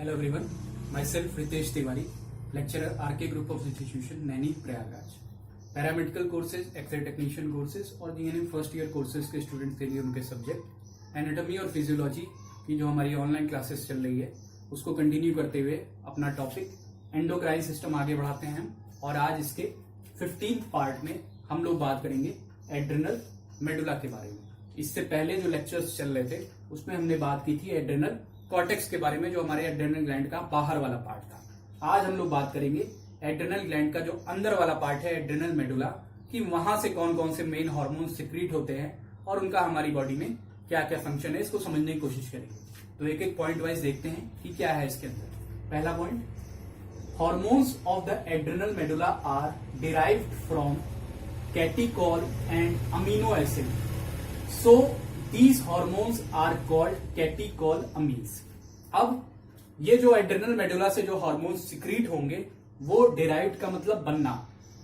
Hello everyone, myself Ritesh Tiwari, lecturer RK Group of Institution, Naini Prayagraj. Paramedical courses, x-ray technician courses और GNM first year courses के students के लिए उनके subject anatomy और physiology की जो हमारी ऑनलाइन क्लासेस चल रही है उसको कंटिन्यू करते हुए अपना टॉपिक एंडोक्राइन सिस्टम आगे बढ़ाते हैं और आज इसके 15th पार्ट में हम लोग बात करेंगे एड्रेनल मेडुला के बारे में। इससे पहले जो लेक्चर्स चल रहे थे उसमें हमने बात की थी एड्रेनल कॉर्टेक्स के बारे में, जो हमारे एड्रेनल ग्लैंड का बाहर वाला पार्ट था। आज हम लोग बात करेंगे एड्रेनल ग्लैंड का जो अंदर वाला पार्ट है एड्रेनल मेडुला, कि वहां से कौन कौन से मेन हार्मोन्स सिक्रीट होते हैं और उनका हमारी बॉडी में क्या क्या फंक्शन है, इसको समझने की कोशिश करेंगे। तो एक एक पॉइंट वाइज देखते हैं कि क्या है इसके अंदर। पहला point, hormones of the adrenal medulla are derived from catechol and amino acid, so these hormones are called catecholamines. अब ये जो एड्रेनल मेडुला से जो हार्मोन्स सिक्रीट होंगे वो डिराइव्ड का मतलब बनना,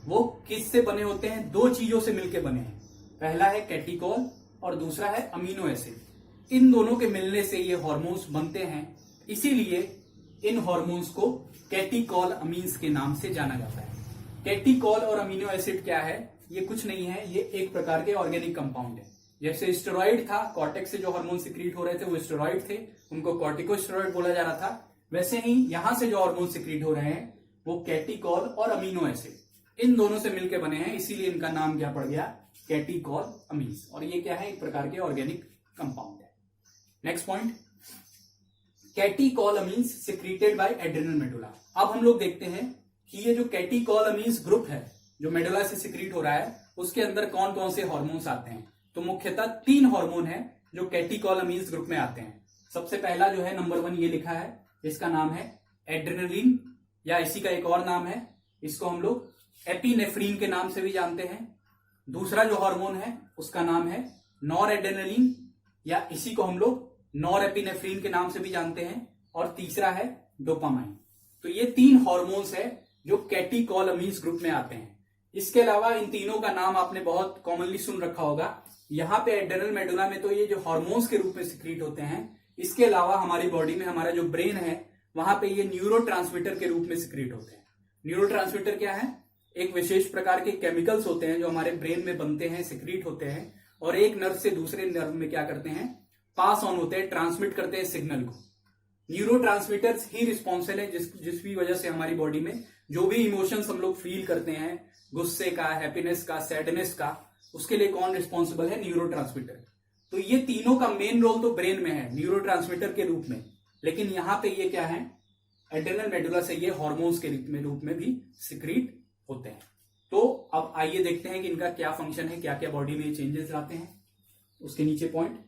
वो किस से बने होते हैं? दो चीजों से मिलकर बने हैं। पहला है कैटिकॉल और दूसरा है अमीनो एसिड। इन दोनों के मिलने से ये हार्मोन्स बनते हैं, इसीलिए इन हार्मोन्स को कैटिकॉलअमीन्स के नाम से जाना जाता है। कैटिकॉल और अमीनो एसिड क्या है? ये कुछ नहीं है, ये एक प्रकार के ऑर्गेनिक कंपाउंड है। जैसे स्टेरॉइड था, कॉर्टेक्स से जो हार्मोन सिक्रीट हो रहे थे वो स्टेरॉइड थे, उनको कॉर्टिकोस्टेरॉइड बोला जा रहा था। वैसे ही यहां से जो हार्मोन सिक्रीट हो रहे हैं वो कैटिकॉल और अमीनो एसिड, इन दोनों से मिलकर बने हैं, इसीलिए इनका नाम क्या पड़ गया? कैटिकॉलअमीन्स। और ये क्या है? एक प्रकार के ऑर्गेनिक कंपाउंड है। Next point, catecholamines secreted by adrenal medulla. अब हम लोग देखते हैं कि ये जो कैटिकॉलअमीन्स ग्रुप है जो मेडुला से सिक्रीट हो रहा है उसके अंदर कौन कौन से हार्मोन्स आते हैं। तो मुख्यतः 3 हार्मोन है जो कैटिकॉलअमीन्स ग्रुप में आते हैं। सबसे पहला जो है नंबर 1 ये लिखा है, इसका नाम है एड्रेनलिन, या इसी का एक और नाम है, इसको हम लोग एपिनेफ्रीन के नाम से भी जानते हैं। दूसरा जो हार्मोन है उसका नाम है नॉर एड्रेनलिन, या इसी को हम लोग नॉर एपिनेफ्रीन के नाम से भी जानते हैं। और तीसरा है डोपामाइन। तो ये 3 हार्मोन्स है जो कैटिकॉलअमीन्स ग्रुप में आते हैं। इसके अलावा इन तीनों का नाम आपने बहुत कॉमनली सुन रखा होगा। यहाँ पे एड्रेनल मेडुला में तो ये जो हार्मोन्स के रूप में सिक्रीट होते हैं, इसके अलावा हमारी बॉडी में हमारा जो ब्रेन है वहां पे ये न्यूरोट्रांसमीटर के रूप में सिक्रीट होते हैं। न्यूरोट्रांसमीटर क्या है? एक विशेष प्रकार के केमिकल्स होते हैं जो हमारे ब्रेन में बनते हैं, सिक्रीट होते हैं, और एक नर्व से दूसरे नर्व में क्या करते हैं? पास ऑन होते हैं, ट्रांसमिट करते हैं सिग्नल को। न्यूरोट्रांसमीटर्स ही रिस्पॉन्सिबल है जिस भी वजह से हमारी बॉडी में जो भी इमोशंस हम लोग फील करते हैं, गुस्से का, हैप्पीनेस का, सैडनेस का, उसके लिए कौन रिस्पॉन्सिबल है? न्यूरोट्रांसमीटर। तो ये तीनों का मेन रोल तो ब्रेन में है न्यूरोट्रांसमीटर के रूप में, लेकिन यहां पे ये क्या है? एड्रेनल मेडुला से ये हार्मोन्स के रूप में भी सिक्रीट होते हैं। तो अब आइए देखते हैं कि इनका क्या फंक्शन है, क्या क्या बॉडी में चेंजेस लाते हैं। उसके नीचे point,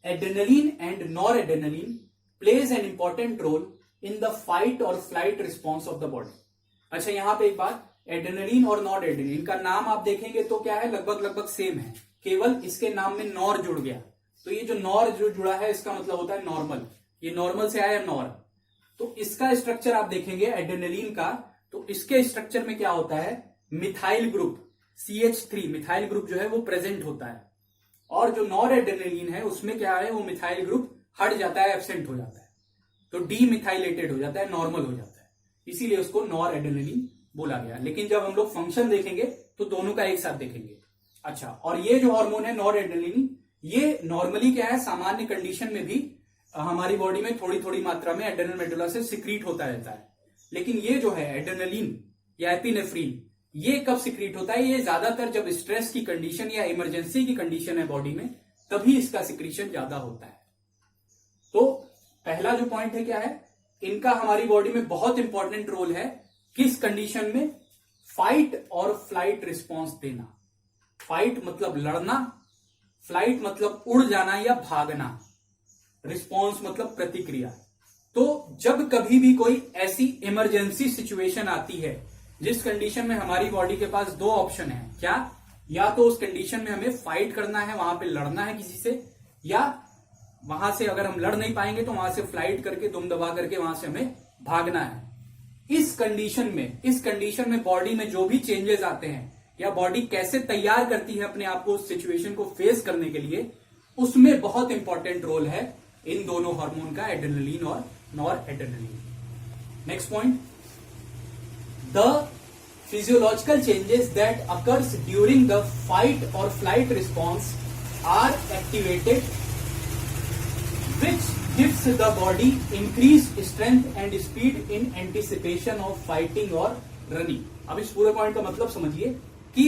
adrenaline and noradrenaline plays an important role in the fight और flight response of the body. अच्छा, यहां पे एक बात, एड्रेनलिन और नॉर एड्रेनलिन का नाम आप देखेंगे तो क्या है? लगभग सेम है, केवल इसके नाम में नॉर जुड़ गया। तो ये जो नॉर जो जुड़ा है इसका मतलब होता है नॉर्मल, ये नॉर्मल से आया नॉर। तो इसका स्ट्रक्चर आप देखेंगे एड्रेनलिन का, तो इसके स्ट्रक्चर में क्या होता है? Methyl group CH3 methyl group जो है वो प्रेजेंट होता है, और जो नॉर एड्रेनलिन है उसमें क्या है? वो मिथाइल ग्रुप हट जाता है, एब्सेंट हो जाता है, तो डीमिथाइलेटेड हो जाता है, नॉर्मल हो जाता है, इसीलिए उसको नॉर एड्रेनलिन बोला गया। लेकिन जब हम लोग फंक्शन देखेंगे तो दोनों का एक साथ देखेंगे। अच्छा, और ये जो हार्मोन है नॉर एड्रेनलिन, ये नॉर्मली क्या है? सामान्य कंडीशन में भी हमारी बॉडी में थोड़ी थोड़ी मात्रा में एड्रेनल मेडुला से सिक्रीट होता रहता है। लेकिन ये जो है एड्रेनलिन या एपिनेफ्रीन, ये कब सिक्रीट होता है? ये ज्यादातर जब स्ट्रेस की कंडीशन या इमरजेंसी की कंडीशन है बॉडी में, तभी इसका सिक्रीशन ज्यादा होता है। तो पहला जो पॉइंट है क्या है? इनका हमारी बॉडी में बहुत इंपॉर्टेंट रोल है। किस कंडीशन में? फाइट और फ्लाइट रिस्पॉन्स देना। फाइट मतलब लड़ना, फ्लाइट मतलब उड़ जाना या भागना, रिस्पॉन्स मतलब प्रतिक्रिया। तो जब कभी भी कोई ऐसी इमरजेंसी सिचुएशन आती है जिस कंडीशन में हमारी बॉडी के पास 2 ऑप्शन है, क्या? या तो उस कंडीशन में हमें फाइट करना है, वहां पे लड़ना है किसी से, या वहां से अगर हम लड़ नहीं पाएंगे तो वहां से फ्लाइट करके, दुम दबा करके वहां से हमें भागना है। इस कंडीशन में बॉडी में जो भी चेंजेस आते हैं या बॉडी कैसे तैयार करती है अपने आप को उस सिचुएशन को फेस करने के लिए, उसमें बहुत इंपॉर्टेंट रोल है इन दोनों हार्मोन का, एड्रेनलिन और nor adrenaline. Next point, the physiological changes that occurs during the fight or flight response are activated, which gives the body increased strength and speed in anticipation of fighting or running। अब इस पूरे point का मतलब समझिए कि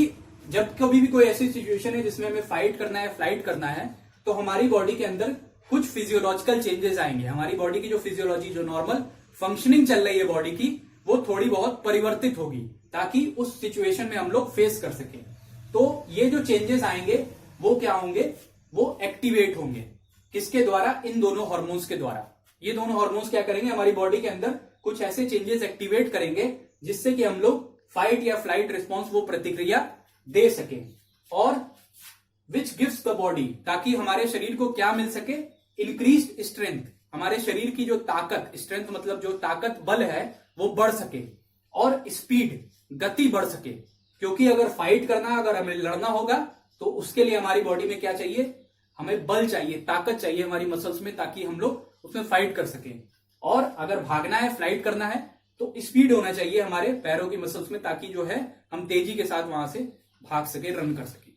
जब कभी भी कोई ऐसी सिचुएशन है जिसमें हमें फाइट करना है, फ्लाइट करना है, तो हमारी बॉडी के अंदर कुछ फिजियोलॉजिकल चेंजेस आएंगे। हमारी बॉडी की जो फिजियोलॉजी, जो नॉर्मल फंक्शनिंग चल रही है बॉडी की, वो थोड़ी बहुत परिवर्तित होगी ताकि उस सिचुएशन में हम लोग फेस कर सकें। तो ये जो चेंजेस आएंगे वो क्या होंगे, वो एक्टिवेट होंगे। किसके द्वारा? इन दोनों हार्मोन्स के द्वारा। ये दोनों हार्मोन्स क्या करेंगे, हमारी बॉडी के अंदर कुछ ऐसे चेंजेस एक्टिवेट करेंगे जिससे कि हम लोग फाइट या फ्लाइट रिस्पॉन्स, वो प्रतिक्रिया दे सके। और विच गिव्स द बॉडी, ताकि हमारे शरीर को क्या मिल सके, इंक्रीज्ड स्ट्रेंथ। हमारे शरीर की जो ताकत, स्ट्रेंथ मतलब जो ताकत, बल है, वो बढ़ सके, और स्पीड, गति बढ़ सके। क्योंकि अगर फाइट करना, अगर हमें लड़ना होगा, तो उसके लिए हमारी बॉडी में क्या चाहिए, हमें बल चाहिए, ताकत चाहिए हमारी मसल्स में, ताकि हम लोग उसमें फाइट कर सकें। और अगर भागना है, फ्लाइट करना है, तो स्पीड होना चाहिए हमारे पैरों की मसल्स में, ताकि जो है हम तेजी के साथ वहां से भाग सके, रन कर सके।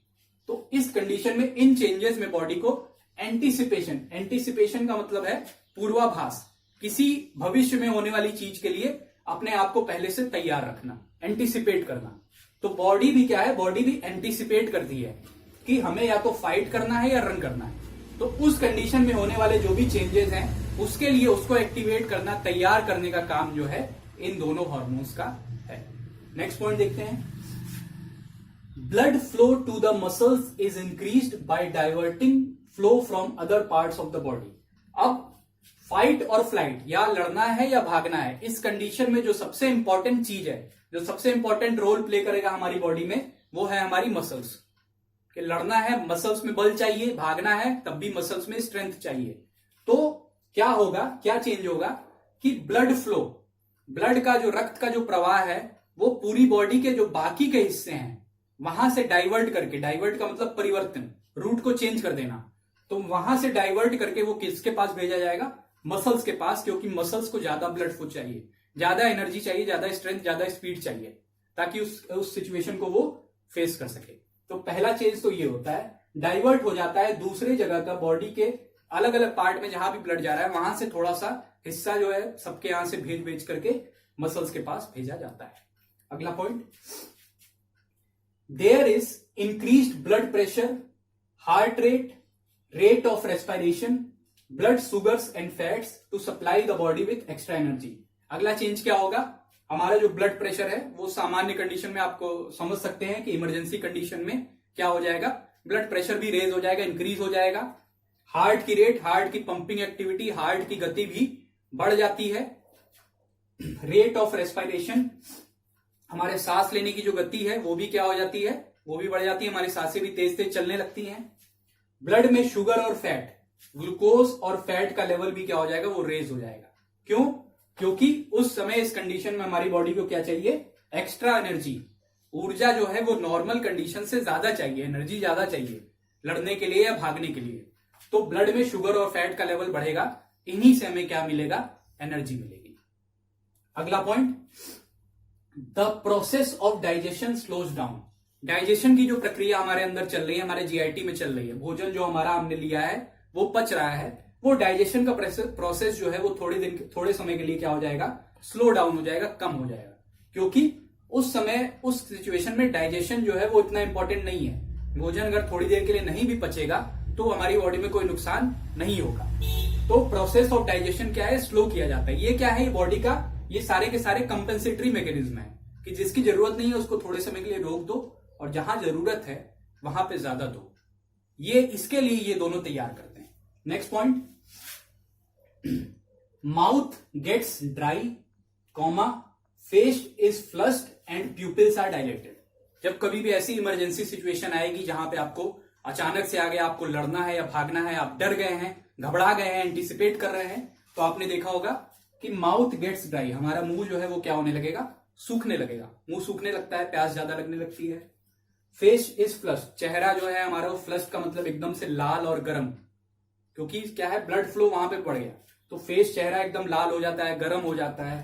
तो इस कंडीशन में, इन चेंजेस में बॉडी को एंटीसिपेशन, एंटीसिपेशन का मतलब है पूर्वाभास, किसी भविष्य में होने वाली चीज के लिए अपने आप को पहले से तैयार रखना, एंटीसिपेट करना। तो बॉडी भी क्या है, बॉडी भी एंटीसिपेट करती है कि हमें या तो फाइट करना है या रन करना है। तो उस कंडीशन में होने वाले जो भी चेंजेस हैं, उसके लिए उसको एक्टिवेट करना, तैयार करने का काम जो है इन दोनों हार्मोन्स का है। नेक्स्ट पॉइंट देखते हैं, blood flow to the muscles is increased by diverting flow from other parts of the body. अब फाइट और फ्लाइट, या लड़ना है या भागना है, इस कंडीशन में जो सबसे इंपॉर्टेंट चीज है, जो सबसे इंपॉर्टेंट रोल प्ले करेगा हमारी बॉडी में, वो है हमारी मसल्स। कि लड़ना है, मसल्स में बल चाहिए, भागना है तब भी मसल्स में स्ट्रेंथ चाहिए। तो क्या होगा, क्या चेंज होगा कि ब्लड फ्लो, ब्लड का जो, रक्त का जो प्रवाह है, वो पूरी बॉडी के जो बाकी के हिस्से हैं वहां से डाइवर्ट करके, डाइवर्ट का मतलब परिवर्तन, रूट को चेंज कर देना, तो वहां से डाइवर्ट करके वो किसके पास भेजा जाएगा, मसल्स के पास। क्योंकि मसल्स को ज्यादा ब्लड फ्लो चाहिए, ज्यादा एनर्जी चाहिए, ज्यादा स्ट्रेंथ, ज्यादा स्पीड चाहिए, ताकि उस सिचुएशन को वो फेस कर सके। तो पहला चेंज तो ये होता है, डाइवर्ट हो जाता है दूसरे जगह का, बॉडी के अलग अलग पार्ट में जहां भी ब्लड जा रहा है, वहां से थोड़ा सा हिस्सा जो है सबके यहां से भेज भेज करके मसल्स के पास भेजा जाता है। अगला point, there is increased blood pressure, heart rate, rate of respiration, blood sugars and fats to supply the body with extra energy. अगला चेंज क्या होगा, हमारा जो ब्लड प्रेशर है, वो सामान्य कंडीशन में आपको समझ सकते हैं कि इमरजेंसी कंडीशन में क्या हो जाएगा, ब्लड प्रेशर भी रेज हो जाएगा, इंक्रीज हो जाएगा। हार्ट की रेट, हार्ट की पंपिंग एक्टिविटी, हार्ट की गति भी बढ़ जाती है। रेट ऑफ रेस्पिरेशन, हमारे सांस लेने की जो गति है वो भी क्या हो जाती है, वो भी बढ़ जाती है, हमारी सांसें भी तेज तेज चलने लगती हैं। ब्लड में शुगर और फैट, ग्लूकोज और फैट का लेवल भी क्या हो जाएगा, वो रेज हो जाएगा। क्यों? क्योंकि उस समय इस कंडीशन में हमारी बॉडी को क्या चाहिए, एक्स्ट्रा एनर्जी, ऊर्जा जो है वो नॉर्मल कंडीशन से ज्यादा चाहिए, एनर्जी ज्यादा चाहिए लड़ने के लिए या भागने के लिए। तो ब्लड में शुगर और फैट का लेवल बढ़ेगा, इन्हीं से हमें क्या मिलेगा, एनर्जी मिलेगी। अगला point, the process of digestion slows down. Digestion की जो प्रक्रिया हमारे अंदर चल रही है, हमारे जीआईटी में चल रही है, भोजन जो हमारा हमने लिया है वो पच रहा है, वो डाइजेशन का प्रोसेस जो है वो थोड़े समय के लिए क्या हो जाएगा, स्लो डाउन हो जाएगा, कम हो जाएगा। क्योंकि उस समय, उस सिचुएशन में डाइजेशन जो है वो इतना इंपॉर्टेंट नहीं है। भोजन अगर थोड़ी देर के लिए नहीं भी पचेगा तो हमारी बॉडी में कोई नुकसान नहीं होगा। तो प्रोसेस ऑफ डाइजेशन क्या है, स्लो किया जाता है। ये क्या है, बॉडी का ये सारे के सारे कंपेंसेटरी मैकेनिज्म है कि जिसकी जरूरत नहीं है उसको थोड़े समय के लिए रोक दो, और जहां जरूरत है वहां पे ज्यादा दो। ये इसके लिए ये दोनों तैयार करते हैं। Next point, mouth gets dry, face is flushed and pupils are dilated. जब कभी भी ऐसी इमरजेंसी सिचुएशन आएगी जहां पे आपको अचानक से आ गया, आपको लड़ना है या भागना है, आप डर गए हैं, घबरा गए हैं, एंटिसिपेट कर रहे हैं, तो आपने देखा होगा कि माउथ गेट्स ड्राई, हमारा मुंह जो है वो क्या होने लगेगा, सूखने लगेगा, मुंह सूखने लगता है, प्यास ज्यादा लगने लगती है। फेस इज फ्लश, चेहरा जो है हमारा वो फ्लश का मतलब एकदम से लाल और गर्म, क्योंकि क्या है, ब्लड फ्लो वहां पे बढ़ गया, तो फेस, चेहरा एकदम लाल हो जाता है, गर्म हो जाता है,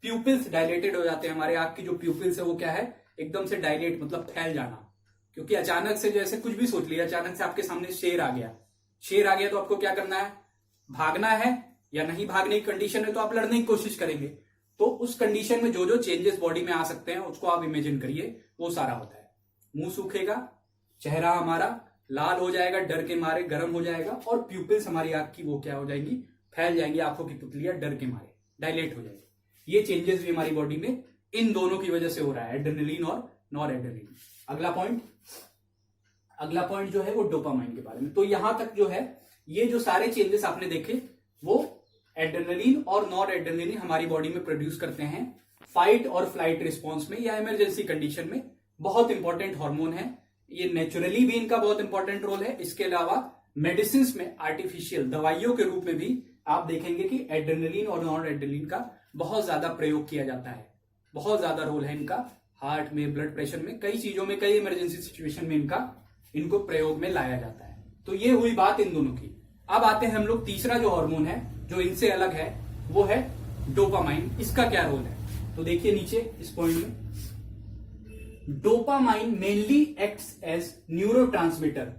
प्यूपिल्स डायलेटेड हो जाते हैं, हमारे आंख की जो प्यूपिल्स है वो क्या है, एकदम से डायलेट मतलब फैल जाना। क्योंकि अचानक से, जैसे कुछ भी सोच लिया, अचानक से आपके सामने शेर आ गया, शेर आ गया तो आपको क्या करना है, भागना है, या नहीं भागने की कंडीशन है तो आप लड़ने की कोशिश करेंगे। तो उस कंडीशन में जो जो चेंजेस बॉडी में आ सकते हैं उसको आप इमेजिन करिए, वो सारा होता है। मुंह सूखेगा, चेहरा हमारा लाल हो जाएगा, डर के मारे गर्म हो जाएगा, और प्यूपिल्स हमारी आंख की वो क्या हो जाएंगी, फैल जाएंगी, आंखों की पुतलियां डर के मारे डायलेट हो जाएगी। ये चेंजेस भी हमारी बॉडी में इन दोनों की वजह से हो रहा है, एड्रेनलिन और नॉर एड्रेनलिन। अगला पॉइंट जो है वो डोपामाइन के बारे में। तो यहां तक जो है, ये जो सारे चेंजेस आपने देखे वो एड्रेनलिन और नॉर एड्रेनलिन हमारी बॉडी में प्रोड्यूस करते हैं फाइट और फ्लाइट रिस्पॉन्स में या इमरजेंसी कंडीशन में। बहुत इंपॉर्टेंट हार्मोन है ये, नेचुरली भी इनका बहुत इंपॉर्टेंट रोल है। इसके अलावा मेडिसिन में, आर्टिफिशियल दवाइयों के रूप में भी आप देखेंगे कि एड्रेनलिन और नॉर एड्रेनलिन का बहुत ज्यादा प्रयोग किया जाता है, बहुत ज्यादा रोल है इनका, हार्ट में, ब्लड प्रेशर में, कई चीजों में, कई इमरजेंसी सिचुएशन में इनको प्रयोग में लाया जाता है। तो ये हुई बात इन दोनों की। अब आते हैं हम लोग तीसरा जो हार्मोन है जो इनसे अलग है, वो है डोपामाइन। इसका क्या रोल है, तो देखिए नीचे इस पॉइंट में, dopamine mainly acts as neurotransmitter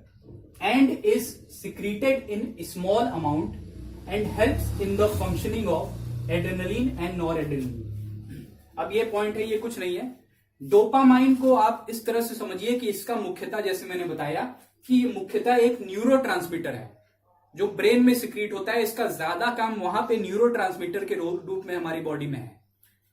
and is secreted in small amount and helps in the functioning of adrenaline and noradrenaline. अब ये पॉइंट है, ये कुछ नहीं है। डोपामाइन को आप इस तरह से समझिए कि इसका मुख्यतः, जैसे मैंने बताया कि ये मुख्यतः एक न्यूरोट्रांसमीटर है जो ब्रेन में सिक्रीट होता है। इसका ज्यादा काम वहां पे न्यूरोट्रांसमीटर के रूप में हमारी बॉडी में है।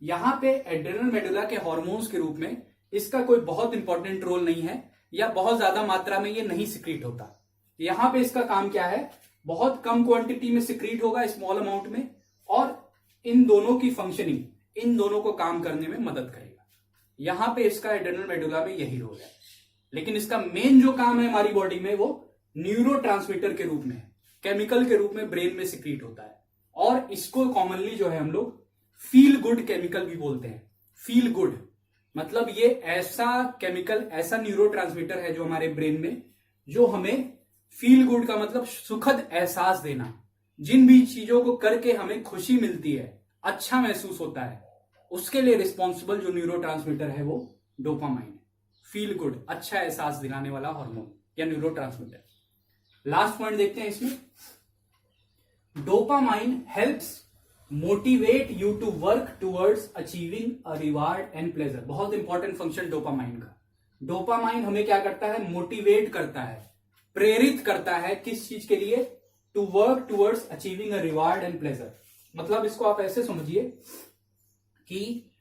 यहां पे एड्रेनल मेडुला के हार्मोन्स के रूप में इसका कोई बहुत इंपॉर्टेंट रोल नहीं है, या बहुत ज्यादा मात्रा में ये नहीं सिक्रीट होता। यहां पे इसका काम क्या है, बहुत कम क्वांटिटी में सिक्रीट होगा, स्मॉल अमाउंट में, और इन दोनों की फंक्शनिंग, इन दोनों को काम करने में मदद करेगा। यहां पे इसका एड्रेनल मेडुला में यही रोल है। लेकिन इसका मेन जो काम है हमारी बॉडी में वो न्यूरोट्रांसमीटर के रूप में है, केमिकल के रूप में ब्रेन में सिक्रीट होता है। और इसको कॉमनली जो है हम लोग फील गुड केमिकल भी बोलते हैं। फील गुड मतलब ये ऐसा केमिकल, ऐसा न्यूरोट्रांसमीटर है जो हमारे ब्रेन में, जो हमें फील गुड का मतलब सुखद एहसास देना, जिन भी चीजों को करके हमें खुशी मिलती है, अच्छा महसूस होता है, उसके लिए रिस्पॉन्सिबल जो न्यूरोट्रांसमीटर है वो डोपामाइन है। फील गुड, अच्छा एहसास दिलाने वाला हार्मोन या न्यूरोट्रांसमीटर। लास्ट पॉइंट देखते हैं इसमें, dopamine helps motivate you to work towards achieving a reward and pleasure. बहुत इंपॉर्टेंट फंक्शन डोपामाइन का। डोपामाइन हमें क्या करता है, मोटिवेट करता है, प्रेरित करता है, किस चीज के लिए, to work towards achieving a reward and pleasure. मतलब इसको आप ऐसे समझिए कि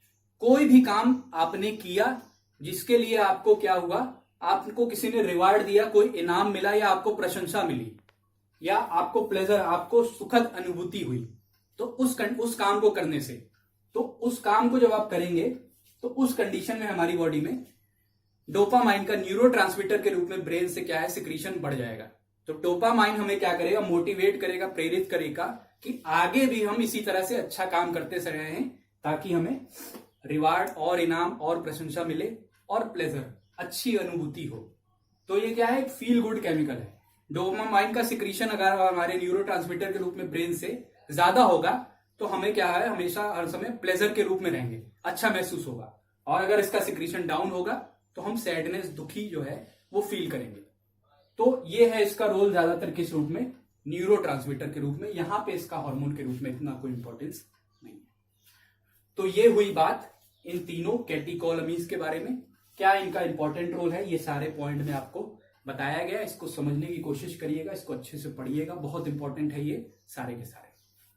कोई भी काम आपने किया जिसके लिए आपको क्या हुआ, आपको किसी ने रिवार्ड दिया, कोई इनाम मिला, या आपको प्रशंसा मिली, या आपको प्लेजर, आपको सुखद अनुभूति हुई, तो उस काम को करने से, तो उस काम को जब आप करेंगे तो उस कंडीशन में हमारी बॉडी में डोपामाइन का न्यूरोट्रांसमीटर के रूप में ब्रेन से क्या है, सिक्रीशन बढ़ जाएगा। तो डोपामाइन हमें क्या करेगा, मोटिवेट करेगा, प्रेरित करेगा कि आगे भी हम इसी तरह से अच्छा काम करते रहें, ताकि हमें रिवार्ड और इनाम और प्रशंसा मिले और प्लेजर, अच्छी अनुभूति हो। तो ये क्या है, एक फील गुड केमिकल है। डोपामाइन का सिक्रीशन अगर हमारे न्यूरोट्रांसमीटर के रूप में ब्रेन से ज्यादा होगा तो हमें क्या है, हमेशा हर समय प्लेजर के रूप में रहेंगे, अच्छा महसूस होगा। और अगर इसका सिक्रीशन डाउन होगा तो हम सैडनेस, दुखी जो है वो फील करेंगे। तो ये है इसका रोल ज्यादातर किस रूप में, न्यूरोट्रांसमीटर के रूप में। यहां पे इसका हार्मोन के रूप में इतना कोई इंपॉर्टेंस नहीं है। तो ये हुई बात इन तीनों कैटेकोलमीज के बारे में, क्या इनका इंपॉर्टेंट रोल है, ये सारे पॉइंट में आपको बताया गया। इसको समझने की कोशिश करिएगा, इसको अच्छे से पढ़िएगा, बहुत इंपॉर्टेंट है ये सारे के सारे।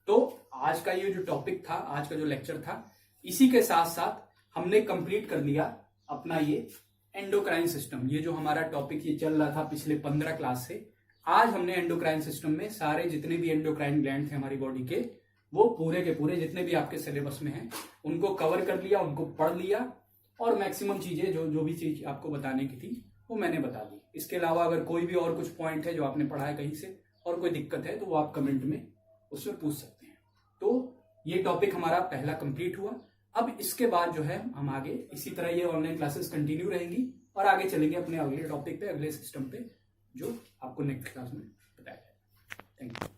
तो आज का ये जो टॉपिक था, आज का जो लेक्चर था, इसी के साथ साथ हमने कंप्लीट कर लिया अपना ये एंडोक्राइन सिस्टम। ये जो हमारा टॉपिक ये चल रहा था पिछले 15 क्लास से, आज हमने एंडोक्राइन सिस्टम में सारे जितने भी एंडोक्राइन ग्लैंड थे हमारी बॉडी के, वो पूरे के पूरे जितने भी आपके सिलेबस में हैं उनको कवर कर लिया, उनको पढ़ लिया, और मैक्सिमम चीजें जो भी चीज आपको बताने की थी वो मैंने बता दी। इसके अलावा अगर कोई भी और कुछ पॉइंट है जो आपने पढ़ा है कहीं से और कोई दिक्कत है तो वो आप कमेंट में उसमें पूछ सकते हैं। तो ये टॉपिक हमारा पहला कंप्लीट हुआ। अब इसके बाद जो है हम आगे इसी तरह ये ऑनलाइन क्लासेस कंटिन्यू रहेंगी और आगे चलेंगे अपने अगले टॉपिक पे, अगले सिस्टम पे, जो आपको नेक्स्ट क्लास में बताया जाएगा। Thank you.